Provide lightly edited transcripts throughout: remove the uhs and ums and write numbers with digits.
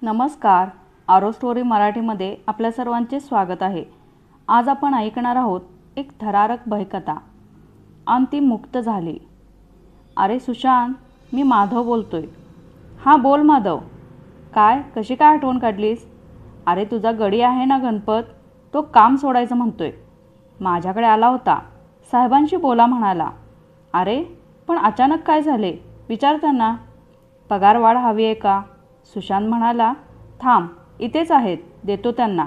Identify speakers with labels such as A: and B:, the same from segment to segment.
A: नमस्कार. आरो स्टोरी मराठीमध्ये आपल्या सर्वांचे स्वागत आहे. आज आपण ऐकणार आहोत एक थरारक भयकथा. आणि मुक्त झाली. अरे सुशांत, मी माधव बोलतोय. हां बोल माधव. काय कशी काय आठवण काढलीस? अरे तुझा गडी आहे ना गणपत, तो काम सोडायचं म्हणतोय. माझ्याकडे आला होता, साहेबांशी बोला म्हणाला. अरे पण अचानक काय झाले विचार त्यांना. पगार वाढ हवी आहे का? सुशांत म्हणाला. थांब, इथेच आहेत, देतो त्यांना.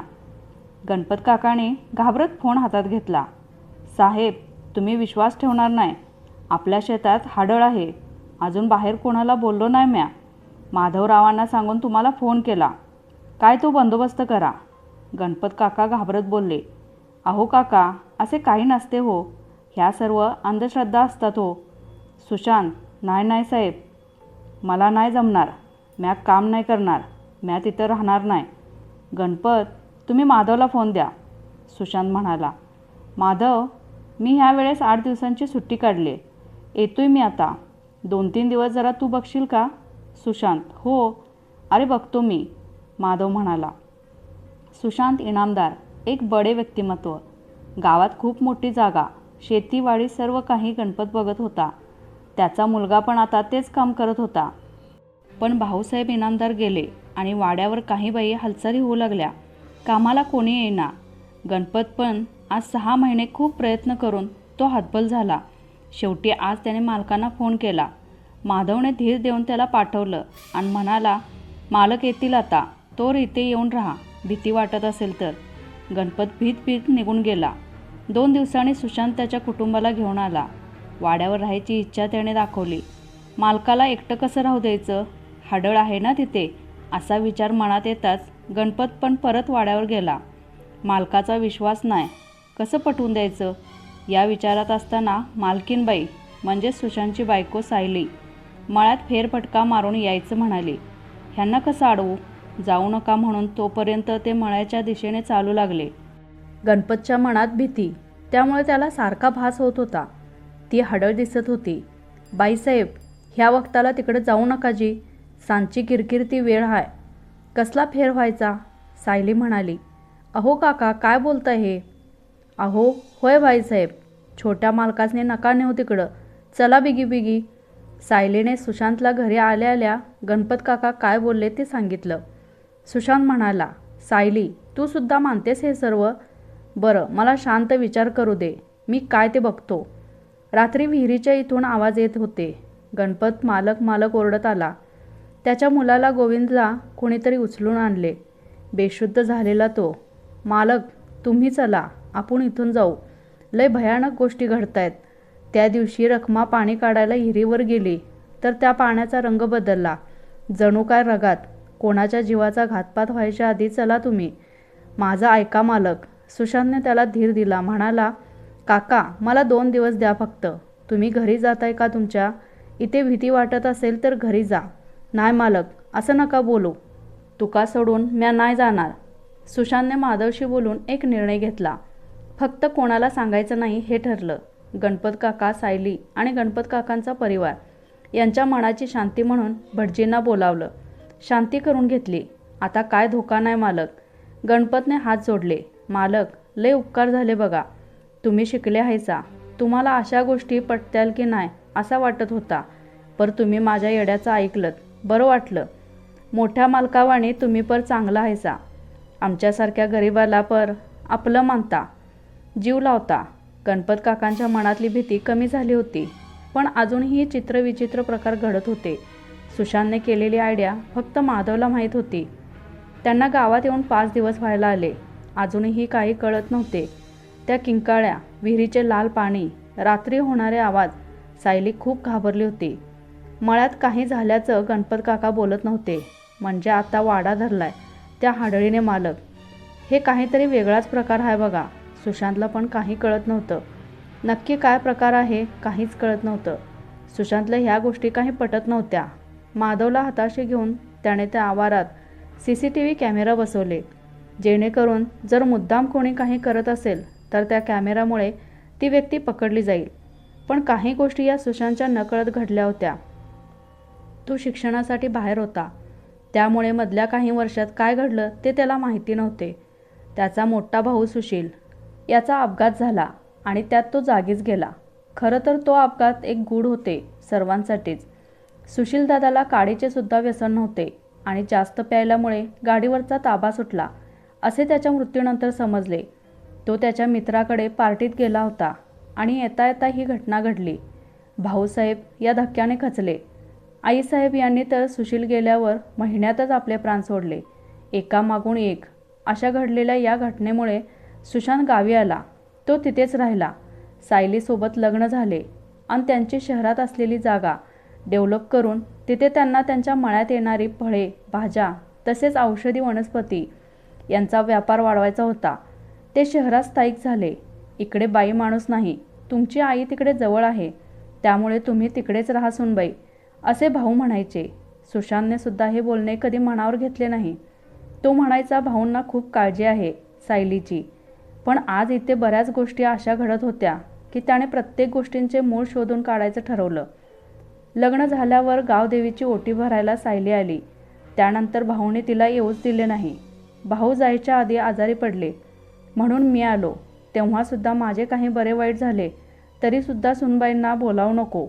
A: गणपत काकाने घाबरत फोन हातात घेतला. साहेब, तुम्ही विश्वास ठेवणार नाही. आपल्या शेतात हाडळ आहे. अजून बाहेर कोणाला बोललो नाही म्या. माधवरावांना सांगून तुम्हाला फोन केला. काय तो बंदोबस्त करा. गणपत काका घाबरत बोलले. अहो काका, असे काही नसते हो. ह्या सर्व अंधश्रद्धा असतात हो. सुशांत, नाही साहेब, मला नाही जमणार. म्या काम नाही करणार. म्या तिथं राहणार नाही. गणपत, तुम्ही माधवला फोन द्या, सुशांत म्हणाला. माधव, मी ह्या वेळेस 8 दिवसांची सुट्टी काढली. येतोय मी आता. 2-3 दिवस जरा तू बघशील का? सुशांत, हो. अरे बघतो मी, माधव म्हणाला. सुशांत इनामदार, एक बडे व्यक्तिमत्व. गावात खूप मोठी जागा, शेतीवाडी सर्व काही गणपत बघत होता. त्याचा मुलगा पण आता तेच काम करत होता. पण भाऊसाहेब इनामदार गेले आणि वाड्यावर काही बाई हालचाली होऊ लागल्या. कामाला कोणी येईना. गणपत पण आज 6 महिने खूप प्रयत्न करून तो हातबल झाला. शेवटी आज त्याने मालकांना फोन केला. माधवने धीर देऊन त्याला पाठवलं आणि म्हणाला, मालक येतील आता, तोवर इथे येऊन राहा, भीती वाटत असेल तर. गणपत भीत निघून गेला. 2 दिवसांनी सुशांत त्याच्या कुटुंबाला घेऊन आला. वाड्यावर राहायची इच्छा त्याने दाखवली. मालकाला एकटं कसं राहू द्यायचं? हाडळ आहे ना तिथे, असा विचार मनात येताच गणपत पण परत वाड्यावर गेला. मालकाचा विश्वास नाही, कसं पटवून द्यायचं या विचारात असताना मालकीनबाई म्हणजे सुशांतची बायको सायली मळ्यात फेरफटका मारून यायचं म्हणाली. ह्यांना कसं अडवू? जाऊ नका म्हणून तोपर्यंत ते मळ्याच्या दिशेने चालू लागले. गणपतच्या मनात भीती, त्यामुळे त्याला सारखा भास होत होता. ती हाडळ दिसत होती. बाईसाहेब, ह्या वक्ताला तिकडे जाऊ नका जी. सांची किरकिरती वेळ हाय. कसला फेर व्हायचा? सायली म्हणाली. अहो काका, काय बोलताय हे? अहो होय बाईसाहेब, छोट्या मालकासने नका नेऊ तिकडं, चला बिगी. सायलीने सुशांतला घरी आल्या आल्या गणपत काका काय बोलले ते सांगितलं. सुशांत म्हणाला, सायली, तू सुद्धा मानतेस हे सर्व? बरं, मला शांत विचार करू दे, मी काय ते बघतो. रात्री विहिरीच्या इथून आवाज येत होते. गणपत मालक ओरडत आला. त्याच्या मुलाला गोविंदला कोणीतरी उचलून आणले. बेशुद्ध झालेला तो. मालक, तुम्ही चला, आपण इथून जाऊ. लय भयानक गोष्टी घडतायत. त्या दिवशी रखमा पाणी काढायला विहिरीवर गेली तर त्या पाण्याचा रंग बदलला, जणू काय रगात. कोणाच्या जीवाचा घातपात व्हायच्या आधी चला तुम्ही. माझा ऐका मालक. सुशांतने त्याला धीर दिला. म्हणाला, काका, मला 2 दिवस द्या फक्त. तुम्ही घरी जाताय का तुमच्या? इथे भीती वाटत असेल तर घरी जा. नाही मालक, असं नका बोलू. तुका सोडून म्या नाही जाणार. सुशांतने माधवशी बोलून एक निर्णय घेतला. फक्त कोणाला सांगायचं नाही हे ठरलं. गणपत काका, सायली आणि गणपत काकांचा परिवार यांच्या मनाची शांती म्हणून भटजींना बोलावलं. शांती करून घेतली. आता काय धोका नाही मालक. गणपतने हात जोडले. मालक, लय उपकार झाले बघा. तुम्ही शिकले आहेसा. तुम्हाला अशा गोष्टी पटत्याल की नाही असा वाटत होता, पर तुम्ही माझ्या येड्याचं ऐकलत, बरं वाटलं. मोठ्या मालकावाने तुम्ही पर चांगला आहेसा. आमच्यासारख्या गरिबाला पर आपलं मानता, जीव लावता. गणपत काकांच्या मनातली भीती कमी झाली होती, पण अजूनही चित्रविचित्र प्रकार घडत होते. सुशांतने केलेली आयडिया फक्त माधवला माहीत होती. त्यांना गावात येऊन 5 दिवस व्हायला आले. अजूनही काही कळत नव्हते. त्या किंकाळ्या, विहिरीचे लाल पाणी, रात्री होणारे आवाज. सायली खूप घाबरली होती. मळ्यात काही झाल्याचं गणपत काका बोलत नव्हते. म्हणजे आता वाडा धरलाय त्या हाडळीने मालक. हे काहीतरी वेगळाच प्रकार आहे बघा. सुशांतला पण काही कळत नव्हतं. नक्की काय प्रकार आहे काहीच कळत नव्हतं. सुशांतला ह्या गोष्टी काही पटत नव्हत्या. माधवला हाताशी घेऊन त्याने त्या आवारात CCTV कॅमेरा बसवले, जेणेकरून जर मुद्दाम कोणी काही करत असेल तर त्या कॅमेऱ्यामुळे ती व्यक्ती पकडली जाईल. पण काही गोष्टी या सुशांतच्या नकळत घडल्या होत्या. तो शिक्षणासाठी बाहेर होता. त्यामुळे मधल्या काही वर्षात काय घडलं ते त्याला माहिती नव्हते. त्याचा मोठा भाऊ सुशील याचा अपघात झाला आणि त्यात तो जागीच गेला. खरं तर तो अपघात एक गूढ होते सर्वांसाठीच. सुशील दादाला काडीचे सुद्धा व्यसन नव्हते आणि जास्त प्यायल्यामुळे गाडीवरचा ताबा सुटला असे त्याच्या मृत्यूनंतर समजले. तो त्याच्या मित्राकडे पार्टीत गेला होता आणि येता येता ही घटना घडली. भाऊसाहेब या धक्क्याने खचले. आईसाहेब यांनी तर सुशील गेल्यावर महिन्यातच आपले प्राण सोडले. एकामागून एक अशा घडलेल्या या घटनेमुळे सुशांत गावी आला. तो तिथेच राहिला. सायलीसोबत लग्न झाले आणि त्यांची शहरात असलेली जागा डेव्हलप करून तिथे त्यांना त्यांच्या मळ्यात येणारी फळे, भाज्या तसेच औषधी वनस्पती यांचा व्यापार वाढवायचा होता. ते शहरात स्थायिक झाले. इकडे बाई माणूस नाही, तुमची आई तिकडे जवळ आहे, त्यामुळे तुम्ही तिकडेच राहा सुनबाई, असे भाऊ म्हणायचे. सुशांतने सुद्धा हे बोलणे कधी मनावर घेतले नाही. तो म्हणायचा, भाऊंना खूप काळजी आहे सायलीची. पण आज इथे बऱ्याच गोष्टी अशा घडत होत्या की त्याने प्रत्येक गोष्टींचे मूळ शोधून काढायचं ठरवलं. लग्न झाल्यावर गावदेवीची ओटी भरायला सायली आली. त्यानंतर भाऊने तिला येऊच दिले नाही. भाऊ जायच्या आधी आजारी पडले म्हणून मी आलो. तेव्हासुद्धा माझे काही बरे वाईट झाले तरीसुद्धा सुनबाईंना बोलावू नको.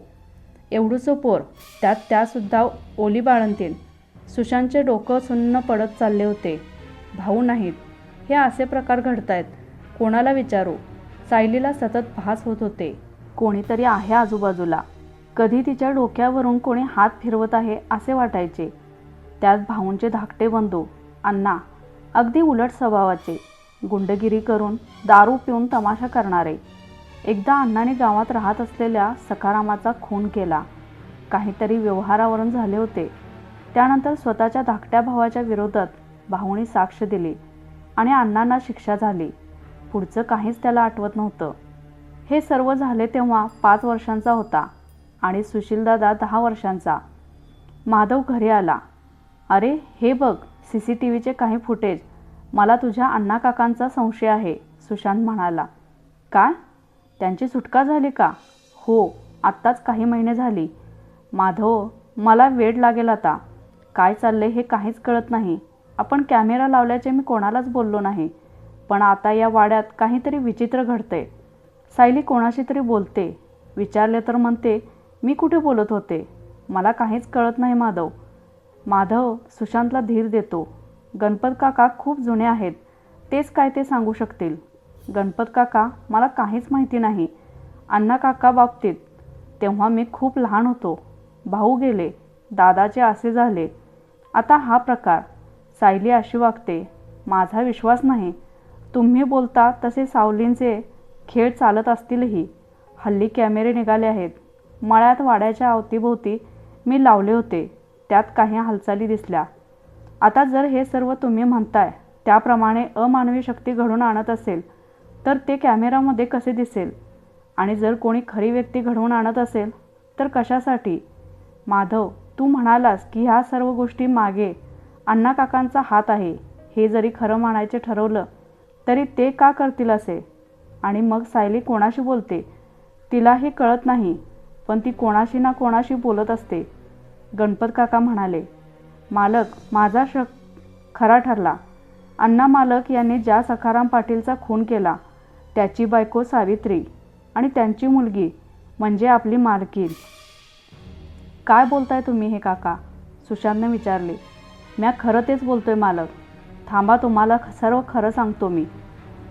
A: एवढूसं पोर, त्यात त्यासुद्धा ओली बाळंतीण. सुशांतचे डोकं सुन्न पडत चालले होते. भाऊ नाहीत, हे असे प्रकार घडतायत, कोणाला विचारू? सायलीला सतत भास होत होते, कोणीतरी आहे आजूबाजूला. कधी तिच्या डोक्यावरून कोणी हात फिरवत आहे असे वाटायचे. त्यात भाऊंचे धाकटे बंधू अण्णा अगदी उलट स्वभावाचे, गुंडगिरी करून दारू पिऊन तमाशा करणारे. एकदा अण्णाने गावात राहत असलेल्या सखारामाचा खून केला. काहीतरी व्यवहारावरून झाले होते. त्यानंतर स्वतःच्या धाकट्या भावाच्या विरोधात भाऊंनी साक्ष दिली आणि अण्णांना शिक्षा झाली. पुढचं काहीच त्याला आठवत नव्हतं. हे सर्व झाले तेव्हा 5 वर्षांचा होता आणि सुशीलदादा 10 वर्षांचा. माधव घरी आला. अरे हे बघ CCTVचे काही फुटेज. मला तुझ्या अण्णा काकांचा संशय आहे, सुशांत म्हणाला. काय? त्यांची सुटका झाली का? हो, आत्ताच काही महिने झाली. माधव, मला वेड लागेल आता. काय चाललंय हे काहीच कळत नाही. आपण कॅमेरा लावल्याचे मी कोणालाच बोललो नाही, पण आता या वाड्यात काहीतरी विचित्र घडतंय. सायली कोणाशी तरी बोलते. विचारले तर म्हणते मी कुठे बोलत होते. मला काहीच कळत नाही माधव. माधव सुशांतला धीर देतो. गणपत काका खूप जुने आहेत, तेच काय ते सांगू शकतील. गणपत काका, मला काहीच माहिती नाही. अण्णा काका बाबतीत तेव्हा मी खूप लहान होतो. भाऊ गेले, दादाचे असे झाले, आता हा प्रकार. सायली अशी वागते, माझा विश्वास नाही. तुम्ही बोलता तसे सावलींचे खेळ चालत असतीलही. हल्ली कॅमेरे निघाले आहेत. मळ्यात वाड्याच्या अवतीभोवती मी लावले होते, त्यात काही हालचाली दिसल्या. आता जर हे सर्व तुम्ही म्हणताय त्याप्रमाणे अमानवी शक्ती घडवून आणत असेल तर ते कॅमेरामध्ये कसे दिसेल? आणि जर कोणी खरी व्यक्ती घडवून आणत असेल तर कशासाठी? माधव, तू म्हणालास की ह्या सर्व गोष्टी मागे अण्णा काकांचा हात आहे. हे जरी खरं मानायचे ठरवलं तरी ते का करतील असे? आणि मग सायली कोणाशी बोलते तिलाही कळत नाही, पण ती कोणाशी ना कोणाशी बोलत असते. गणपत काका म्हणाले, मालक, माझा शक खरा ठरला. अण्णा मालक यांनी ज्या सखाराम पाटीलचा खून केला त्याची बायको सावित्री आणि त्यांची मुलगी म्हणजे आपली मालकीण. काय बोलताय तुम्ही हे काका? सुशांतने विचारले. म्या खरं तेच बोलतोय मालक. थांबा, तुम्हाला सर्व खरं सांगतो मी.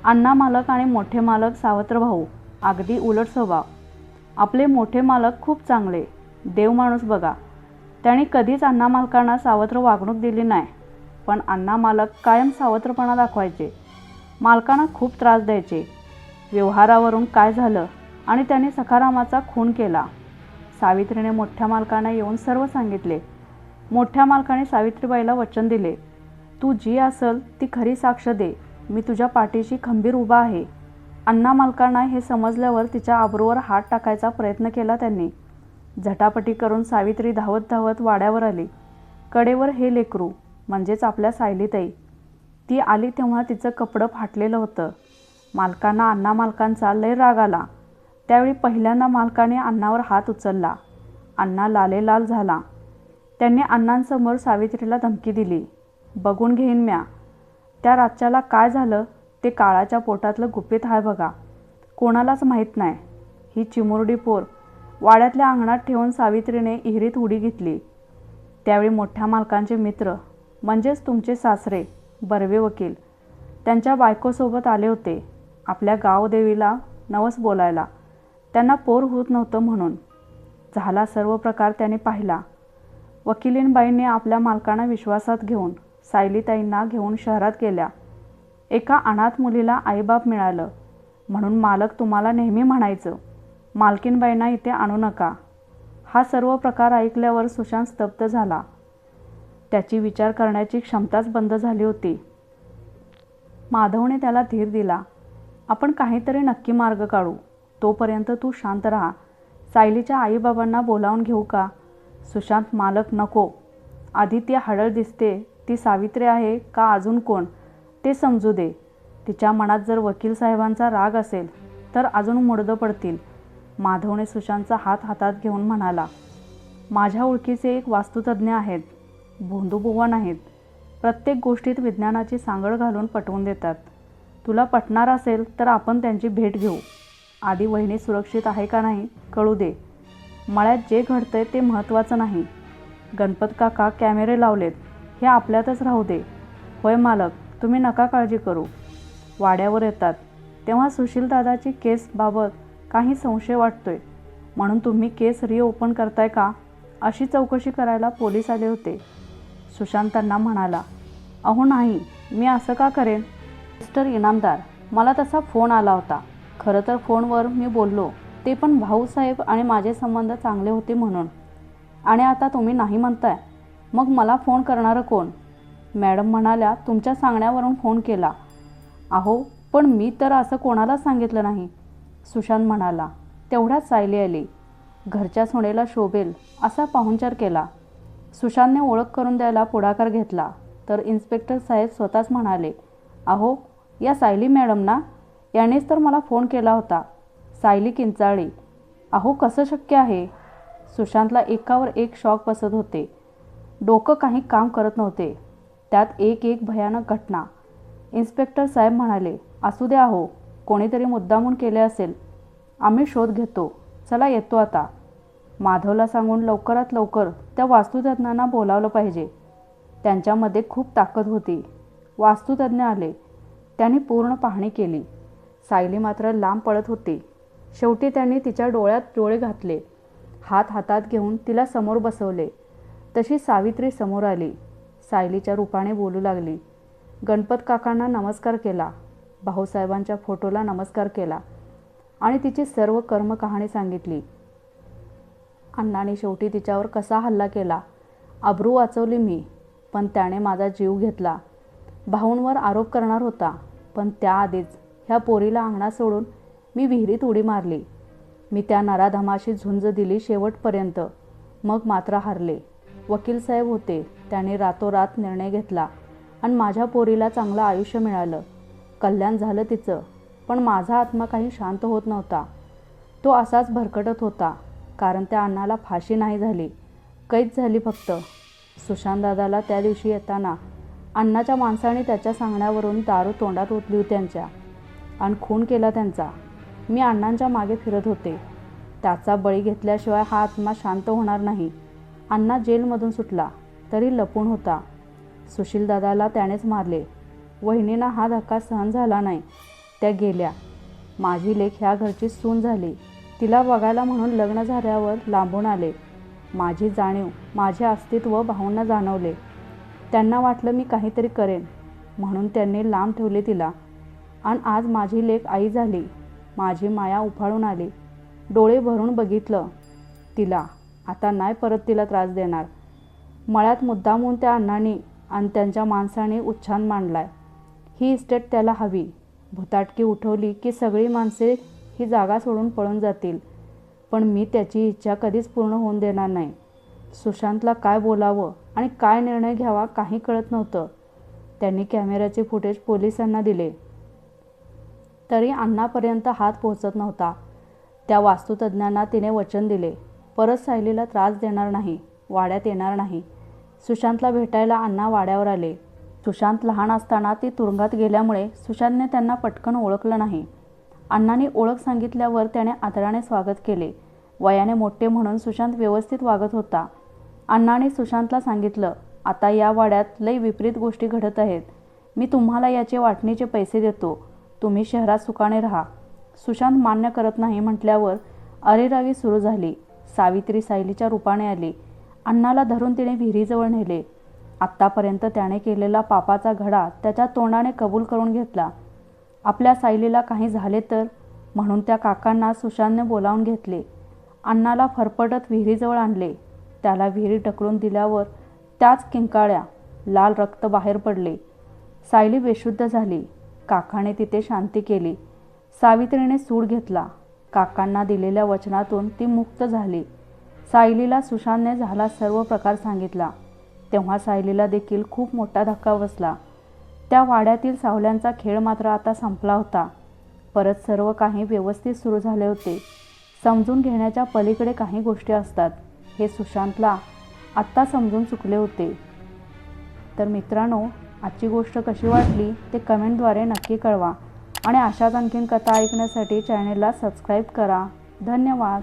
A: अण्णा मालक आणि मोठे मालक सावत्र भाऊ, अगदी उलट स्वभाव. आपले मोठे मालक खूप चांगले, देव माणूस बघा. त्यांनी कधीच अण्णा मालकांना सावत्र वागणूक दिली नाही, पण अण्णा मालक कायम सावत्रपणा दाखवायचे. मालकांना खूप त्रास द्यायचे. व्यवहारावरून काय झालं आणि त्यांनी सखारामाचा खून केला. सावित्रीने मोठ्या मालकांना येऊन सर्व सांगितले. मोठ्या मालकाने सावित्रीबाईला वचन दिले, तू जी असल ती खरी साक्ष दे, मी तुझ्या पाठीशी खंबीर उभा आहे. अण्णा मालकांना हे समजल्यावर तिच्या अब्रूवर हात टाकायचा प्रयत्न केला त्यांनी. झटापटी करून सावित्री धावत धावत वाड्यावर आली. कडेवर हे लेकरू म्हणजेच आपल्या सायलीताई. ती आली तेव्हा तिचं कपडं फाटलेलं होतं. मालकांना अण्णा मालकांचा लय राग आला. त्यावेळी पहिल्यांदा मालकाने अण्णावर हात उचलला. अण्णा लालेलाल झाला. त्यांनी अण्णांसमोर सावित्रीला धमकी दिली. बघून घेईन म्या. त्या रातच्याला काय झालं ते काळाच्या पोटातलं गुपित आहे बघा. कोणालाच माहीत नाही. ही चिमुरडी पोर वाड्यातल्या अंगणात ठेवून सावित्रीने इहिरीत उडी घेतली. त्यावेळी मोठ्या मालकांचे मित्र म्हणजेच तुमचे सासरे बर्वे वकील त्यांच्या बायकोसोबत आले होते आपल्या गावदेवीला नवस बोलायला. त्यांना पोर होत नव्हतं म्हणून. झाला सर्व प्रकार त्यांनी पाहिला. वकिलीनबाईंनी आपल्या मालकांना विश्वासात घेऊन सायलीताईंना घेऊन शहरात गेल्या. एका अनाथ मुलीला आईबाप मिळालं म्हणून मालक तुम्हाला नेहमी म्हणायचं, मालकीनबाईंना इथे आणू नका. हा सर्व प्रकार ऐकल्यावर सुशांत स्तब्ध झाला. त्याची विचार करण्याची क्षमताच बंद झाली होती. माधवने त्याला धीर दिला. आपण काहीतरी नक्की मार्ग काढू. तोपर्यंत तू शांत राहा. सायलीच्या आईबाबांना बोलावून घेऊ का? सुशांत मालक नको. आधी ती हळद दिसते ती सावित्री आहे का अजून कोण ते समजू दे. तिच्या मनात जर वकील साहेबांचा राग असेल तर अजून मुडदं पडतील. माधवने सुशांतचा हात हातात घेऊन म्हणाला, माझ्या ओळखीचे एक वास्तुतज्ञ आहेत. भोंदूबुवा नाहीत. प्रत्येक गोष्टीत विज्ञानाची सांगड घालून पटवून देतात. तुला पटणार असेल तर आपण त्यांची भेट घेऊ. आधी वहिनी सुरक्षित आहे का नाही कळू दे. मळ्यात जे घडतंय ते महत्त्वाचं नाही. गणपत काका कॅमेरे लावलेत हे आपल्यातच राहू दे. होय मालक, तुम्ही नका काळजी करू. वाड्यावर येतात तेव्हा सुशीलदादाची केसबाबत काही संशय वाटतोय म्हणून तुम्ही केस रिओपन करताय का अशी चौकशी करायला पोलीस आले होते. सुशांतांना म्हणाला, अहो नाही, मी असं का करेन मिस्टर इनामदार. मला तसा फोन आला होता. खरं तर फोनवर मी बोललो ते पण भाऊसाहेब आणि माझे संबंध चांगले होते म्हणून. आणि आता तुम्ही नाही म्हणताय मग मला फोन करणारं कोण? मॅडम म्हणाल्या तुमच्या सांगण्यावरून फोन केला. अहो पण मी तर असं कोणालाच सांगितलं नाही. सुशांत म्हणाला. तेवढ्यात सायली आली. घरच्या सुनेला शोभेल असा पाहुणचार केला. सुशांतने ओळख करून द्यायला पुढाकार घेतला तर इन्स्पेक्टर साहेब स्वतःच म्हणाले, अहो या सायली मॅडम ना, यानेच तर मला फोन केला होता. सायली किंचाळी. अहो कसं शक्य आहे? सुशांतला एकावर एक शॉक बसत होते. डोकं काही काम करत नव्हते. त्यात एक एक भयानक घटना. इन्स्पेक्टर साहेब म्हणाले, असू द्या हो, कोणीतरी मुद्दामून केले असेल. आम्ही शोध घेतो. चला येतो आता. माधवला सांगून लवकरात लवकर त्या वास्तुतज्ञांना बोलावलं पाहिजे. त्यांच्यामध्ये खूप ताकद होती. वास्तुतज्ञ आले. त्यांनी पूर्ण पाहणी केली. सायली मात्र लांब पळत होती. शेवटी त्यांनी तिच्या डोळ्यात डोळे घातले. हात हातात घेऊन तिला समोर बसवले. तशी सावित्री समोर आली. सायलीच्या रूपाने बोलू लागली. गणपत काकांना नमस्कार केला. भाऊसाहेबांच्या फोटोला नमस्कार केला आणि तिची सर्व कर्मकहाणी सांगितली. अण्णाने शेवटी तिच्यावर कसा हल्ला केला. अब्रू वाचवली मी, पण त्याने माझा जीव घेतला. भाऊंवर आरोप करणार होता, पण त्याआधीच ह्या पोरीला अंगणात सोडून मी विहिरीत उडी मारली. मी त्या नराधमाशी झुंज दिली शेवटपर्यंत. मग मात्र हारले. वकील साहेब होते. त्याने रातोरात निर्णय घेतला आणि माझ्या पोरीला चांगलं आयुष्य मिळालं. कल्याण झालं तिचं. पण माझा आत्मा काही शांत होत नव्हता. तो असाच भरकटत होता. कारण त्या अण्णाला फाशी नाही झाली, कैद झाली फक्त. सुशांतदादाला त्या दिवशी येताना अण्णाच्या माणसाने त्याच्या सांगण्यावरून दारू तोंडात ओतली त्यांच्या आणि खून केला त्यांचा. मी अण्णांच्या मागे फिरत होते. त्याचा बळी घेतल्याशिवाय हा आत्मा शांत होणार नाही. अण्णा जेलमधून सुटला तरी लपून होता. सुशीलदादाला त्यानेच मारले. वहिनींना हा धक्का सहन झाला नाही. त्या गेल्या. माझी लेक ह्या घरची सून झाली. तिला बघायला म्हणून लग्न झाल्यावर लांबून आले. माझी जाणीव, माझे अस्तित्व भाऊंना जाणवले. त्यांना वाटलं मी काहीतरी करेन म्हणून त्यांनी लांब ठेवले तिला. आणि आज माझी लेक आई झाली. माझी माया उफाळून आली. डोळे भरून बघितलं तिला. आता नाही परत तिला त्रास देणार. मळ्यात मुद्दामून त्या अण्णांनी आणि त्यांच्या माणसाने उच्छाद मांडलाय. ही इस्टेट त्याला हवी. भुताटकी उठवली की सगळी माणसे ही जागा सोडून पळून जातील. पण मी त्याची इच्छा कधीच पूर्ण होऊन देणार नाही. सुशांतला काय बोलावं आणि काय निर्णय घ्यावा काही कळत नव्हतं. त्यांनी कॅमेऱ्याचे फुटेज पोलिसांना दिले तरी अण्णापर्यंत हात पोहोचत नव्हता. त्या वास्तुतज्ञांना तिने वचन दिले, परत सायलीला त्रास देणार नाही. वाड्यात येणार नाही. सुशांतला भेटायला अण्णा वाड्यावर आले. सुशांत लहान असताना ते तुरुंगात गेल्यामुळे सुशांतने त्यांना पटकन ओळखलं नाही. अण्णांनी ओळख सांगितल्यावर त्याने आदराने स्वागत केले. वयाने मोठे म्हणून सुशांत व्यवस्थित वागत होता. अण्णांनी सुशांतला सांगितलं, आता या वाड्यात लई विपरीत गोष्टी घडत आहेत. मी तुम्हाला याचे वाटणीचे पैसे देतो. तुम्ही शहरात सुखाने राहा. सुशांत मान्य करत नाही म्हटल्यावर अरेरावी सुरू झाली. सावित्री सायलीच्या रूपाने आली. अण्णाला धरून तिने विहिरीजवळ नेले. आत्तापर्यंत त्याने केलेला पापाचा घडा त्याच्या तोंडाने कबूल करून घेतला. आपल्या सायलीला काही झाले तर म्हणून त्या काकांना सुशांतने बोलावून घेतले. अण्णाला फरफटत विहिरीजवळ आणले. त्याला विहिरीत ढकलून दिल्यावर त्याच किंकाळ्या लाल रक्त बाहेर पडले. सायली बेशुद्ध झाली. काकाने तिथे शांती केली. सावित्रीने सूड घेतला. काकांना दिलेल्या वचनातून ती मुक्त झाली. सायलीला सुशांतने झाला सर्व प्रकार सांगितला. तेव्हा सायलीला देखील खूप मोठा धक्का बसला. त्या वाड्यातील सावल्यांचा खेळ मात्र आता संपला होता. परत सर्व काही व्यवस्थित सुरू झाले होते. समजून घेण्याच्या पलीकडे काही गोष्टी असतात हे सुशांतला आत्ता समजून चुकले होते. तर मित्रांनो, आजची गोष्ट कशी वाटली ते कमेंटद्वारे नक्की कळवा आणि अशाच आणखीन कथा ऐकण्यासाठी चॅनेलला सबस्क्राईब करा. धन्यवाद.